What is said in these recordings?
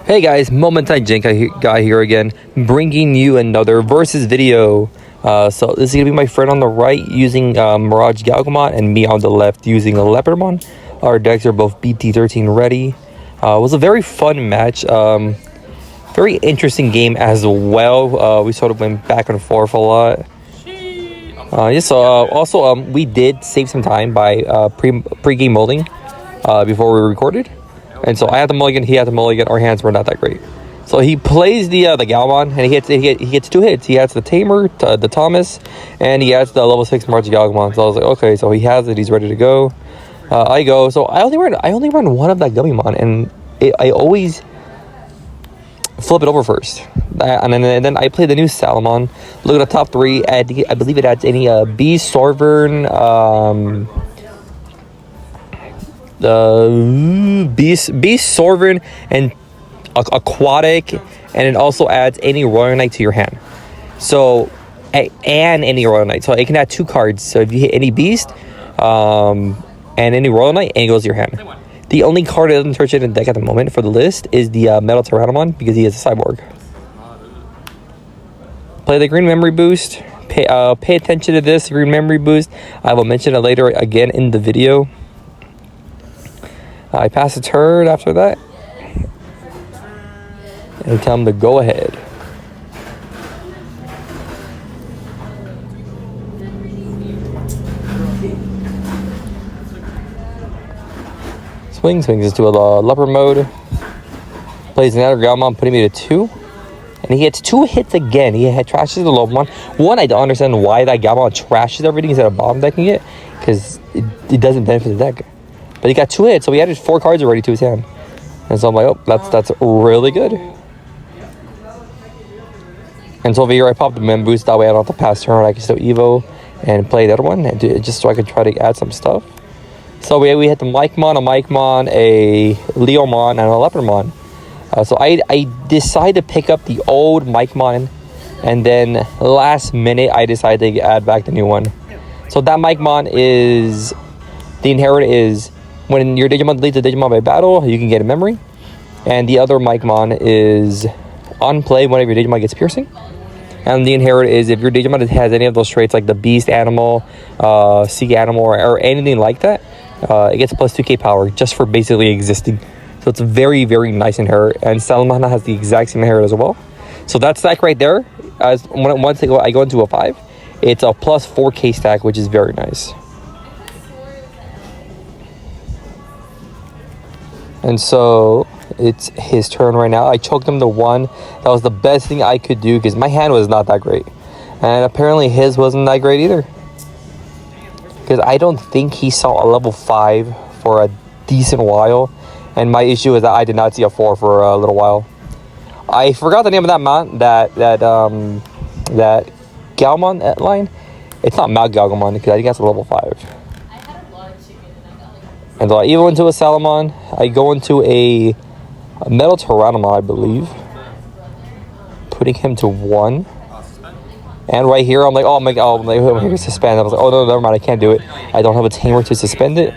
Hey guys, Momentai Jank guy here again, bringing you another versus video. So this is gonna be my friend on the right using MirageGaogamon and me on the left using Leopardmon. Our decks are both BT13 ready. It was a very fun match, very interesting game as well. We sort of went back and forth a lot. Also, we did save some time by pre-game molding before we recorded. And so I had the mulligan, he had the mulligan, our hands were not that great. So he plays the Galmon, and he gets two hits. He has the Tamer, the Thomas, and he has the level 6 MirageGaogamon. So I was like, okay, so he has it, he's ready to go. I go, so I only run one of that Gummymon, and I always flip it over first. And then I play the new Salamon. Look at the top three, I believe it adds any Beast, Sorvern, the Beast, Sorvern, and Aquatic, and it also adds any Royal Knight to your hand. So, and any Royal Knight. So it can add 2 cards. So if you hit any Beast, and any Royal Knight, and it goes to your hand. The only card that doesn't search in the deck at the moment for the list is the Metal Tyrannomon, because he is a cyborg. Play the green memory boost. Pay attention to this green memory boost. I will mention it later again in the video. I pass a turn after that and tell him to go ahead. Swings into a leopard mode. Plays another Galmon, putting me to 2. And he gets 2 hits again. He trashes the low one. I don't understand why that Galmon trashes everything instead of bottom decking it, because it doesn't benefit the deck. But he got 2 hits, so he added 4 cards already to his hand. And so I'm like, oh, that's really good. And so over here, I popped the Mem Boost. That way I don't have to pass turn. I can still Evo and play the other one, and just so I could try to add some stuff. So we hit the Micmon, a Leomon, and a Leopardmon. So I decided to pick up the old Micmon, and then last minute, I decided to add back the new one. So that Micmon is... The inherit is... When your Digimon deletes a Digimon by battle, you can get a memory. And the other Micmon is on play whenever your Digimon gets piercing. And the inherit is if your Digimon has any of those traits like the Beast Animal, Sea Animal, or anything like that, it gets plus 2k power just for basically existing. So it's a very, very nice inherit. And Salamana has the exact same inherit as well. So that stack right there, once I go into a 5, it's a plus 4k stack, which is very nice. And so it's his turn right now. I choked him to 1. That was the best thing I could do because my hand was not that great. And apparently his wasn't that great either. Because I don't think he saw a level 5 for a decent while. And my issue is that I did not see a 4 for a little while. I forgot the name of that mount, that Galmon line. It's not Mount Galgamon because I think that's a level 5. And so I Evo into a Salamon. I go into a Metal Tyrannomon, I believe. Putting him to 1. And right here, I'm like, oh my god, I'm like, suspend. I was like, oh no, never mind, I can't do it. I don't have a tamer to suspend it.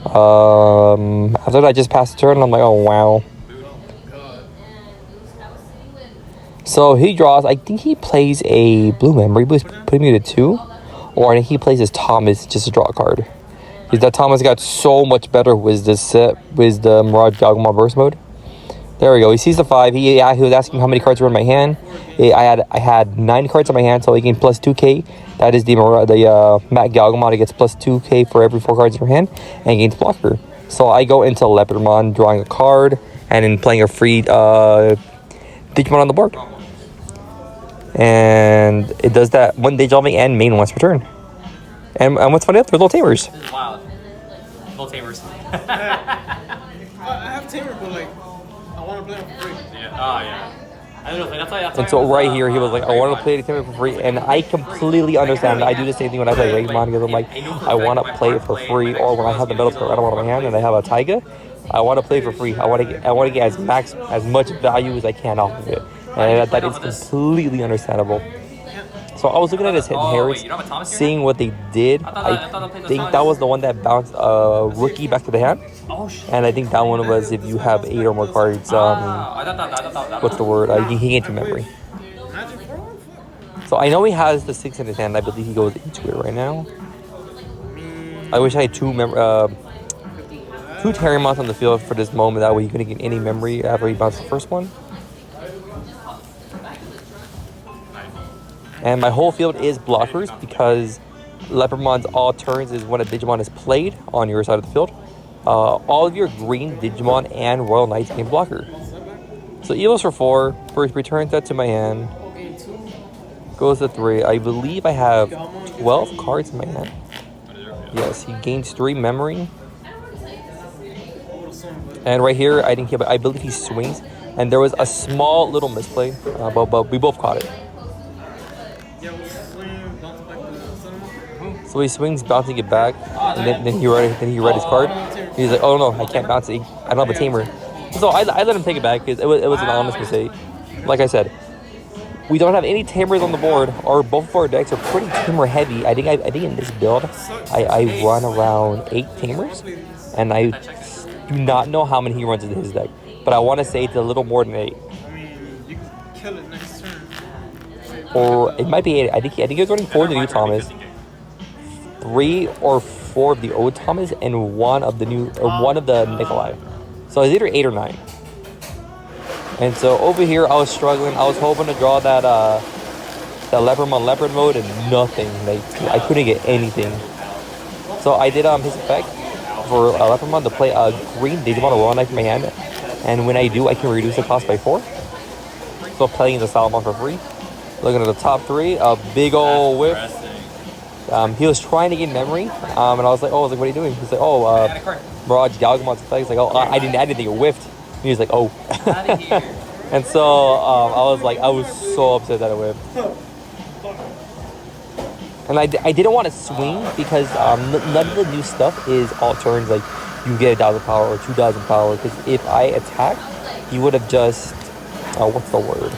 After that, I just passed the turn, and I'm like, oh wow. So he draws, I think he plays a blue memory boost, putting me to 2. Or I think he plays his Thomas just to draw a card. Because that Thomas got so much better with the MirageGaogamon Burst mode. There we go. He sees the 5. He was asking how many cards were in my hand. I had 9 cards in my hand, so he gained plus 2k. That is the Matt Galgamon. It gets plus 2k for every 4 cards in your hand, and gains blocker. So I go into Leopardmon, drawing a card, and then playing a free Digimon on the board. And it does that one Digimon and main once per turn. And what's funny, they're little tamers. This is wild. Little tamers. I have tamer, but like, I want to play them for free. Yeah. Oh, yeah. I don't know, that's why and so right here, he was like, I want to play the tamer for free. And I completely understand. I do the same thing when I play Raymon, because I'm like, I want to play it for free. Or when I have the Metal Tyrannomon in my hand and I have a Taiga, I want to play for free. I want to get as much value as I can off of it. And that is completely understandable. So I was looking at his hidden inherits, you don't have a Thomas here? seeing what they did. I thought they played think Thomas. that was the one that bounced rookie back to the hand. Oh shit. And I think that one was if you have 8 or more cards. I thought that What's the word? He gained to memory. So I know he has the 6 in his hand. I believe he goes into it right now. I wish I had two Terramons on the field for this moment. That way he couldn't get any memory after he bounced the first one. And my whole field is blockers because Leopardmon's all turns is when a Digimon is played on your side of the field. All of your green Digimon and Royal Knights gain blocker. So Evil's for 4. First returns that to my hand. Goes to 3. I believe I have 12 cards in my hand. Yes, he gains 3 memory. And right here, I believe he swings. And there was a small little misplay, but we both caught it. So he swings, bouncing it back, and then he read his card. He's like, "Oh no, I can't bounce it. I don't have a tamer." So I let him take it back because it was an honest mistake. Like I said, we don't have any tamers on the board. Both of our decks are pretty tamer heavy. I think in this build, I run around 8 tamers, and I do not know how many he runs in his deck, but I want to say it's a little more than 8. I mean, you can kill it next turn. Or it might be 8. I think he was running 4 of the new Thomas, 3 or 4 of the old Thomas, and 1 of the Nikolai. So it's either 8 or 9. And so over here, I was struggling. I was hoping to draw that Leopardmon Leopard mode, and nothing. I couldn't get anything. So I did his effect for Leopardmon to play a green Digimon, a Royal Knight from my hand, and when I do, I can reduce the cost by 4. So playing the Salomon for free. Looking at the top 3, a big old whiff. He was trying to gain memory, and I was like, what are you doing? He's like, MirageGaogamon's effect. He's like, I didn't add anything, it whiffed. And he's like, oh. And so I was so upset that it whiffed. And I didn't want to swing because none of the new stuff is all turns. Like, you get 1,000 power or 2,000 power. Because if I attack, he would have just, what's the word?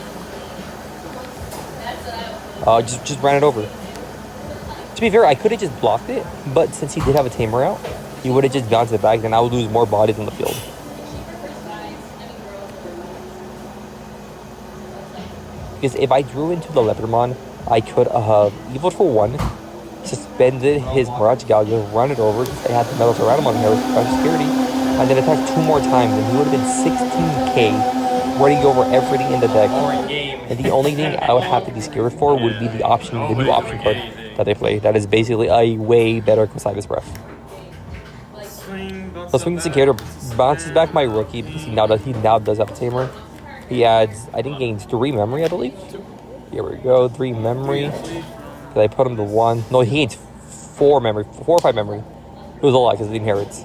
Just ran it over. To be fair, I could have just blocked it, but since he did have a tamer out, he would have just bounced it back, then I would lose more bodies on the field. Because if I drew into the Leopardmon, I could have Evil for 1, suspended his MirageGaoga, run it over, because I had the Metal Tyrannomon here with security, and then attack 2 more times, and he would have been 16k, running over everything in the deck. And the only thing I would have to be scared for would be the new option card that they play. That is basically a way better Cosivis Breath. So Swing the Cicada bounces back my rookie because he now does have a tamer. He adds, I think, gains 3 memory, I believe. Here we go, 3 memory. Did I put him to 1? No, he gains 4 memory, 4 or 5 memory. It was a lot because he inherits.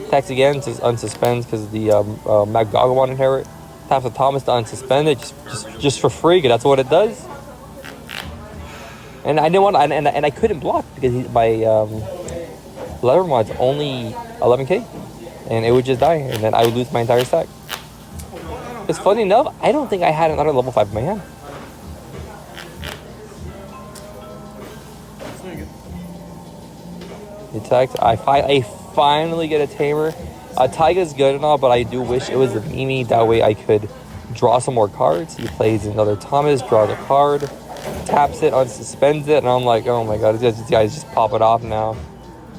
Attacks again to unsuspend because the MirageGaogamon inherit. Taps the Thomas to unsuspend it just for free because that's what it does. And I didn't want and I couldn't block because my Leopardmon's only 11k, and it would just die, and then I would lose my entire stack. It's funny enough, I don't think I had another level 5 in my hand. He attacks. I finally get a tamer. Taiga's good and all, but I do wish it was a Mimi. That way I could draw some more cards. He plays another Thomas, draws a card, taps it, unsuspends it, and I'm like, oh my god, these guys just pop it off now.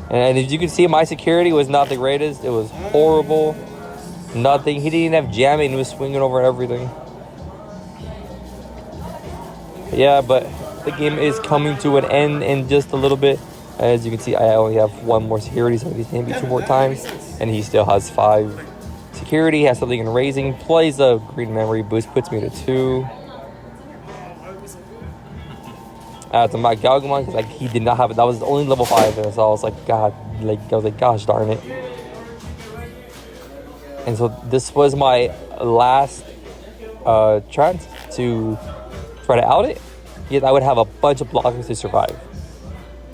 And as you can see, my security was not the greatest. It was horrible. Nothing. He didn't even have jamming. He was swinging over everything. Yeah, but the game is coming to an end in just a little bit. As you can see, I only have 1 more security, so he's hit me 2 more times, and he still has 5 security. He has something in raising, plays a green memory boost, puts me to 2. To my MirageGaogamon, because he did not have it. That was only level 5, and so I was like, gosh darn it. And so this was my last chance to try to out it. Yet I would have a bunch of blockers to survive.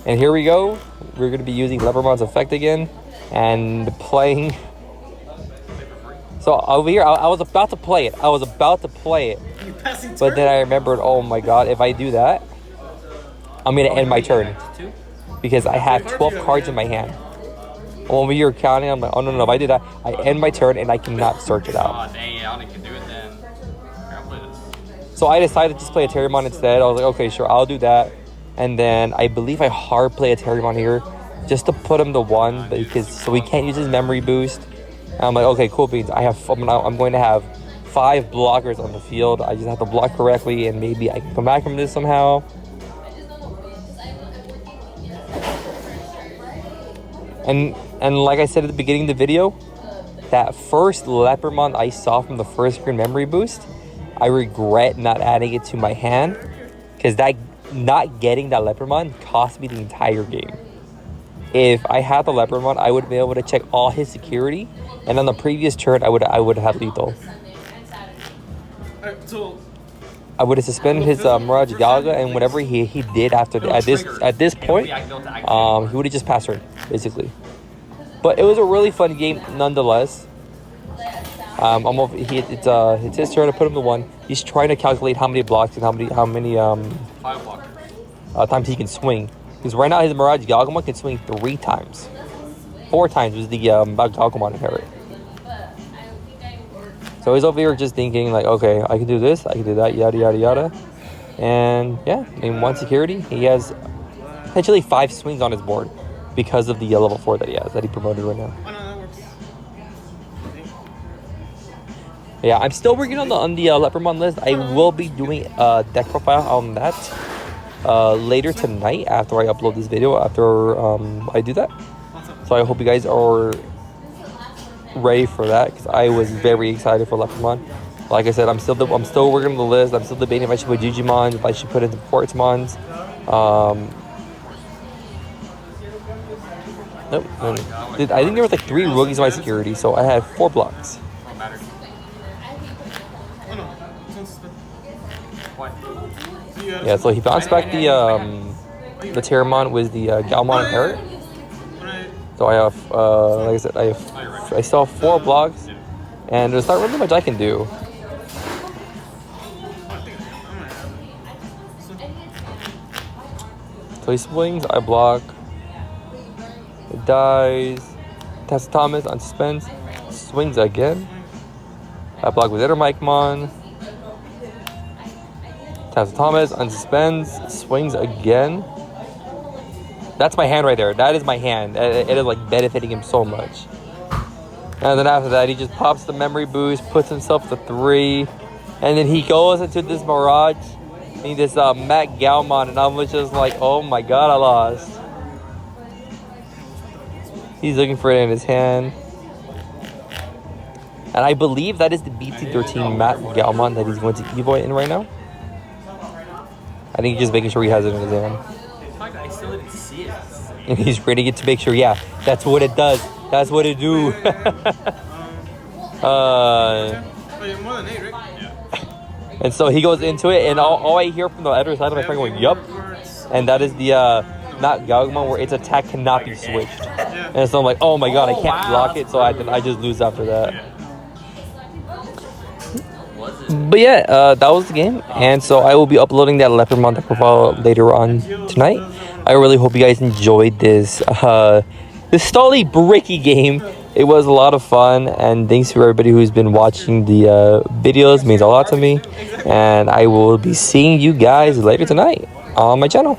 And here we go. We're going to be using Leopardmon's effect again and playing. So over here, I was about to play it. You passing turn? But then I remembered, oh my god, if I do that, I'm gonna end my turn Two? because I have 12 cards in my hand. When we were counting, I'm like, oh no, if I do that, I end my turn and I cannot search it out. Oh dang, I don't can do it then. Here, I'll play this. So I decided to just play a Terriermon instead. I was like, okay, sure, I'll do that. And then I believe I hard play a Terriermon here just to put him to 1 because so we can't use his memory boost. And I'm like, okay, cool beans. I'm going to have 5 blockers on the field. I just have to block correctly and maybe I can come back from this somehow. And like I said at the beginning of the video, that first Leopardmon I saw from the first screen memory boost, I regret not adding it to my hand because that not getting that Leopardmon cost me the entire game. If I had the Leopardmon, I would be able to check all his security, and on the previous turn, I would have lethal. So I would have suspended his MirageGaogamon, and whatever he did after at this point, he would have just passed turn basically. But it was a really fun game nonetheless. It's his turn to put him to 1. He's trying to calculate how many blocks and how many 5 blockers. times he can swing. Because right now his MirageGaogamon can swing 3 times. 4 times was the Gaogamon inherit. So he's over here just thinking like, okay, I can do this, I can do that, yada yada yada. And yeah, in 1 security, he has potentially 5 swings on his board because of the level 4 that he has, that he promoted right now. oh no, that works. Yeah, I'm still working on the Leopardmon list. I will be doing a deck profile on that later tonight after I upload this video, after I do that. So I hope you guys are ready for that because I was very excited for Leopardmon. Like I said, I'm still working on the list. I'm still debating if I should put Jujimons, if I should put in the Quartzmons. Nope. I think there was like 3 rookies in my security, so I had 4 blocks. Don't matter. Oh no. What? Yeah, so he bounced back the Terriermon with the Gaomon inherit. So I have, like I said, I still have 4 blocks, and there's not really much I can do. So he swings, I block. It dies. Tess Thomas on suspense. Swings again. I block with Leopardmon. Tess Thomas on suspense. Swings again. That's my hand right there. That is my hand. It is like benefiting him so much. And then after that, he just pops the memory boost, puts himself to 3, and then he goes into this Mirage, and this Matt Gaomon, and I was just like, oh my god, I lost. He's looking for it in his hand. And I believe that is the BT13 Matt Gaomon that he's going to Evo in right now. I think he's just making sure he has it in his hand. I still didn't see it. And he's ready to make sure, yeah, that's what it does. That's what it do. Oh, you're more than 8, right? Yeah. And so he goes into it, and all I hear from the other side of my friend going, yup. And that is the not Gaogamon where its attack cannot be switched. And so I'm like, oh my god, I can't block it, so I just lose after that. But yeah, that was the game, and so I will be uploading that Leopardmon profile later on tonight. I really hope you guys enjoyed this Stolly Bricky game. It was a lot of fun, and thanks to everybody who's been watching the videos. It means a lot to me, and I will be seeing you guys later tonight on my channel.